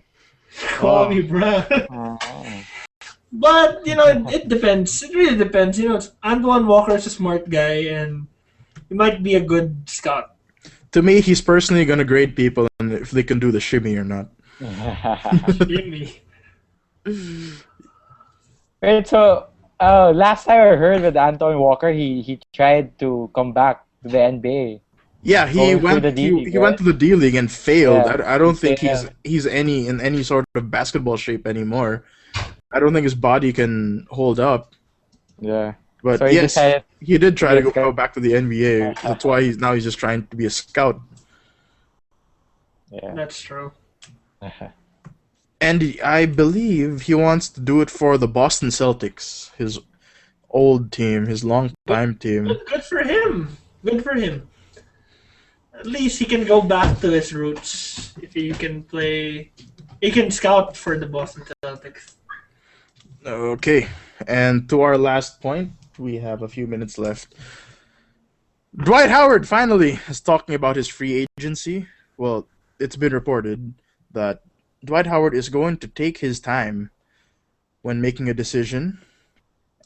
D: But, it depends. It really depends. Antoine Walker's a smart guy, and he might be a good scout.
C: To me, he's personally going to grade people and if they can do the shimmy or not.
D: Shimmy.
A: Right, so last time I heard with Antoine Walker, he tried to come back to the NBA.
C: Yeah, he went to the D League and failed. Yeah, I don't think he's in any sort of basketball shape anymore. I don't think his body can hold up.
A: Yeah.
C: But
A: so
C: yes, he did try to go back to the NBA. That's why he's just trying to be a scout.
A: Yeah.
D: That's true.
C: And I believe he wants to do it for the Boston Celtics, his old team, his long-time team.
D: Good for him. Good for him. At least he can go back to his roots. If he can play, he can scout for the Boston Celtics.
C: Okay, and to our last point, we have a few minutes left. Dwight Howard finally is talking about his free agency. Well, it's been reported that Dwight Howard is going to take his time when making a decision,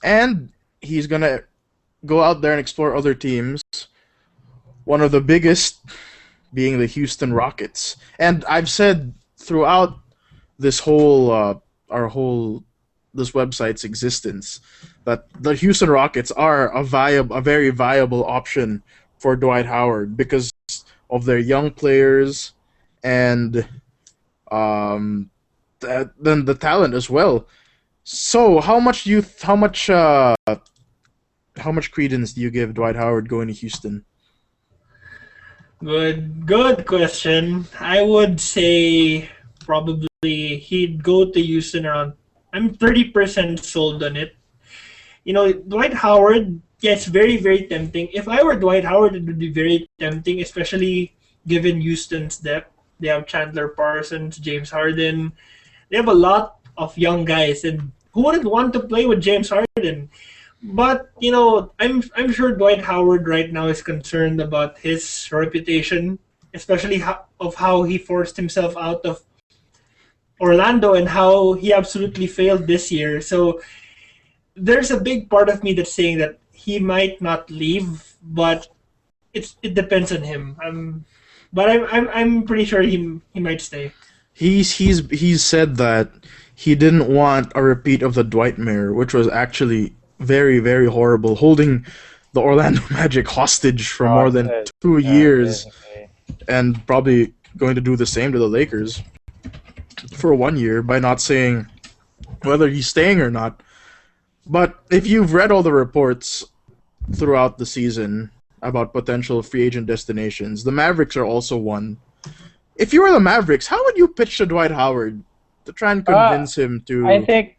C: and he's going to go out there and explore other teams, one of the biggest being the Houston Rockets. And I've said throughout this whole this website's existence that the Houston Rockets are a very viable option for Dwight Howard because of their young players and then the talent as well. So how much credence do you give Dwight Howard going to Houston?
D: Good question. I would say probably he'd go to Houston around. I'm 30% sold on it. Dwight Howard, yes, very, very tempting. If I were Dwight Howard, it would be very tempting, especially given Houston's depth. They have Chandler Parsons, James Harden. They have a lot of young guys, and who wouldn't want to play with James Harden? But, I'm sure Dwight Howard right now is concerned about his reputation, especially of how he forced himself out of Orlando and how he absolutely failed this year. So there's a big part of me that's saying that he might not leave, but it depends on him. I'm pretty sure he might stay.
C: He's said that he didn't want a repeat of the Dwight mirror, which was actually very, very horrible, holding the Orlando Magic hostage for more than 2 years, and probably going to do the same to the Lakers for 1 year by not saying whether he's staying or not. But if you've read all the reports throughout the season about potential free agent destinations, the Mavericks are also one. If you were the Mavericks, how would you pitch to Dwight Howard to try and convince him to?
A: I think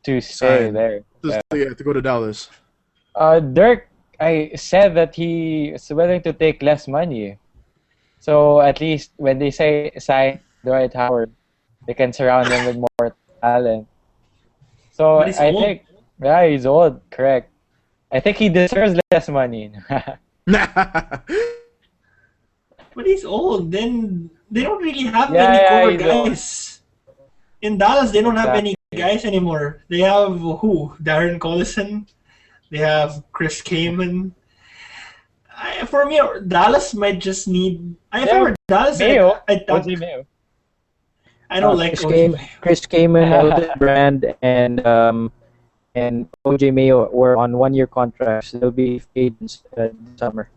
A: to stay there.
C: To go to Dallas.
A: Dirk, I said that he is willing to take less money. So at least when they say sign Dwight Howard, they can surround him with more talent. So I think, he's old, correct. I think he deserves less money.
D: But he's old. Then they don't really have any core guys. In Dallas, they don't have any guys anymore. They have who? Darren Collison. They have Chris Kaman. For me, Dallas might just need. If I were Dallas, I don't like
B: Chris Kaman, Elton Brand, and OJ Mayo were on 1-year contracts. They'll be paid this summer.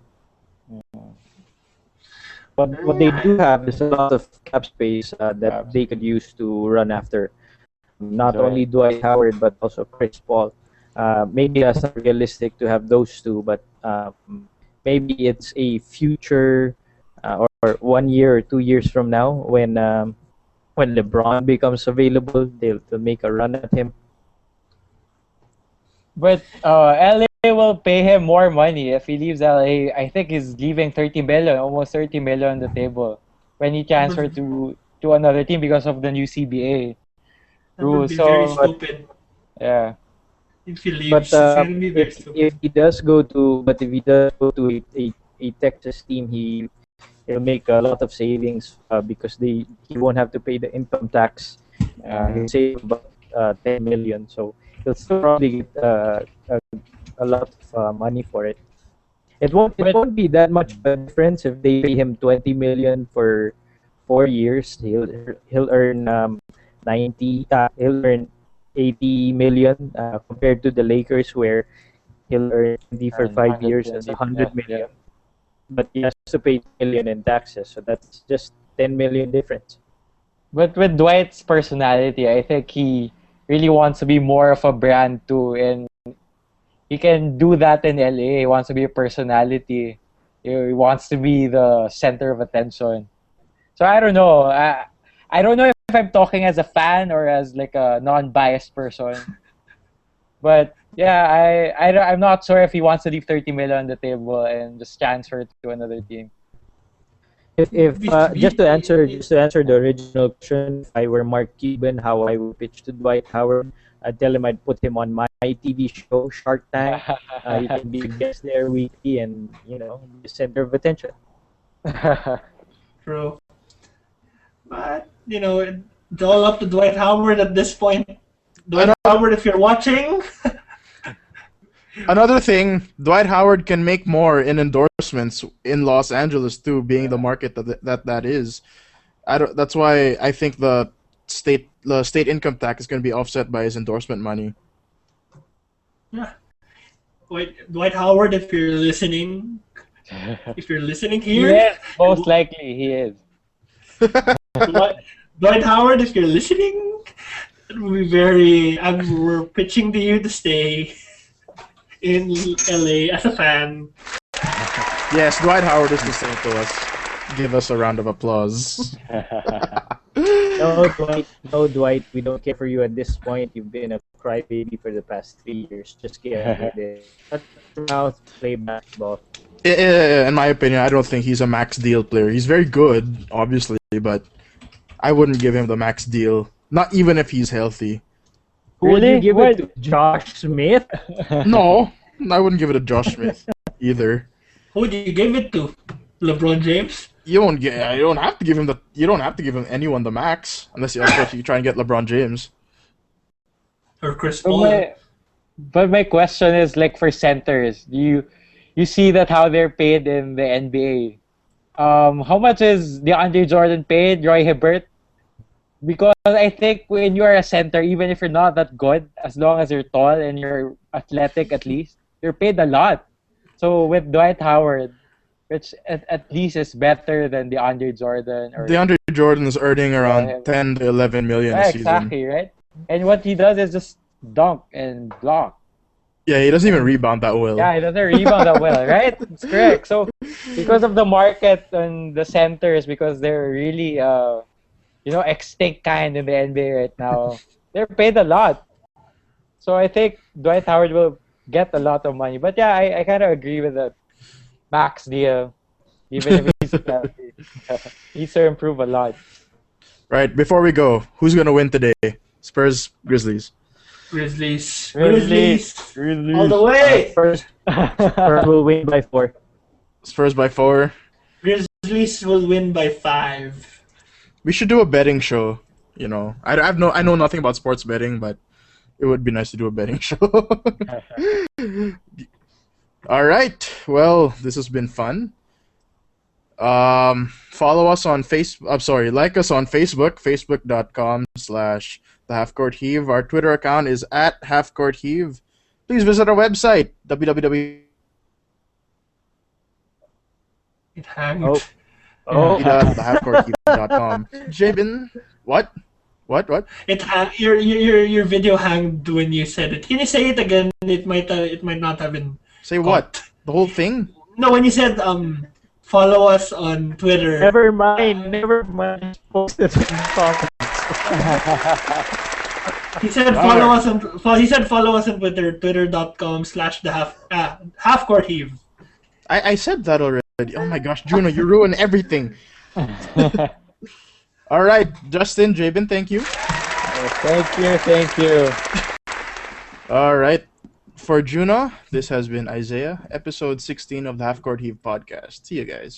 B: But what they do have is a lot of cap space that they could use to run after. Not only Dwight Howard, but also Chris Paul. Maybe it's not realistic to have those two, but maybe it's a future or 1 year or 2 years from now when LeBron becomes available, they'll make a run at him.
A: But LA will pay him more money if he leaves LA. I think he's leaving 30 million, almost 30 million on the table when he transferred to another team because of the new CBA rule.
D: That would be very stupid.
A: Yeah.
D: If he leaves,
B: if he does go to a Texas team, he'll make a lot of savings because he won't have to pay the income tax. He'll save about 10 million, so he'll still probably get a lot of money for it. It won't be that much of a difference if they pay him 20 million for 4 years. He'll earn 80 million compared to the Lakers, where he'll earn 20 for 5 years. That's 100 million. But he has to pay 2 million in taxes, so that's just 10 million difference.
A: But with Dwight's personality, I think he really wants to be more of a brand too, and he can do that in LA. He wants to be a personality. He wants to be the center of attention. So I don't know. I don't know if I'm talking as a fan or as like a non-biased person. But yeah, I'm not sure if he wants to leave 30 million on the table and just transfer to another team.
B: If just to answer the original question, if I were Mark Cuban, how I would pitch to Dwight Howard, I'd tell him I'd put him on my TV show, Shark Tank. He can be a guest there weekly and, be the center of attention.
D: True. But, it's all up to Dwight Howard at this point. Dwight Howard, if you're watching.
C: Another thing, Dwight Howard can make more in endorsements in Los Angeles too, being the market that is. That's why I think the state income tax is going to be offset by his endorsement money.
D: Yeah. Wait, Dwight Howard, if you're listening here.
A: Yes, most likely he is.
D: Dwight Howard, if you're listening, it would be we're pitching to you to stay in LA as a fan.
C: Yes, Dwight Howard is listening to us. Give us a round of applause.
B: No, Dwight, we don't care for you at this point. You've been a crybaby for the past 3 years. Just get out of there. Shut your mouth, play basketball.
C: In my opinion, I don't think he's a max deal player. He's very good, obviously, but I wouldn't give him the max deal. Not even if he's healthy.
B: Who would you give it to? Josh Smith?
C: No, I wouldn't give it to Josh Smith either.
D: Who would you give it to? LeBron James?
C: You don't have to give him anyone the max unless you try and get LeBron James
D: or Chris Paul.
A: But my question is, like, for centers, you see that how they're paid in the NBA? How much is DeAndre Jordan paid? Roy Hibbert? Because I think when you are a center, even if you're not that good, as long as you're tall and you're athletic at least, you're paid a lot. So with Dwight Howard, which at least is better than DeAndre Jordan or
C: DeAndre Jordan is earning around
A: him.
C: 10 to 11 million
A: Yeah,
C: a season.
A: exactly, right? And what he does is just dunk and block.
C: Yeah, he doesn't even rebound that well.
A: Yeah, he doesn't rebound that well, right? That's correct. So because of the market and the centers, because they're really extinct kind in the NBA right now, they're paid a lot. So I think Dwight Howard will get a lot of money. But yeah, I kind of agree with the max deal, even if he's needs to improve a lot.
C: Right, before we go, who's going to win today? Spurs, Grizzlies.
D: Grizzlies.
A: Grizzlies.
D: All the way.
B: Spurs will win by 4.
C: Spurs by 4.
D: Grizzlies will win by 5.
C: We should do a betting show. I know nothing about sports betting, but it would be nice to do a betting show. All right. Well, this has been fun. Follow us on Facebook. Like us on Facebook, facebook.com/the Half Court Heave. Our Twitter account is at Half Court Heave. Please visit our website, www.
D: It hanged.
C: thehalfcourtheave.com. Jabin, what?
D: Your video hanged when you said it. Can you say it again? It might not have been.
C: Say what? The whole thing?
D: No, when you said follow us on Twitter.
B: Never mind. Post it in the comments.
D: He said follow us on. He said follow us on Twitter. Twitter.com/the half court heave.
C: I said that already. Oh my gosh, Juno, you ruined everything. All right, Justin, Jabin, thank you.
A: Thank you.
C: All right. For Juno, this has been Isaiah, episode 16 of the Half Court Heave podcast. See you guys.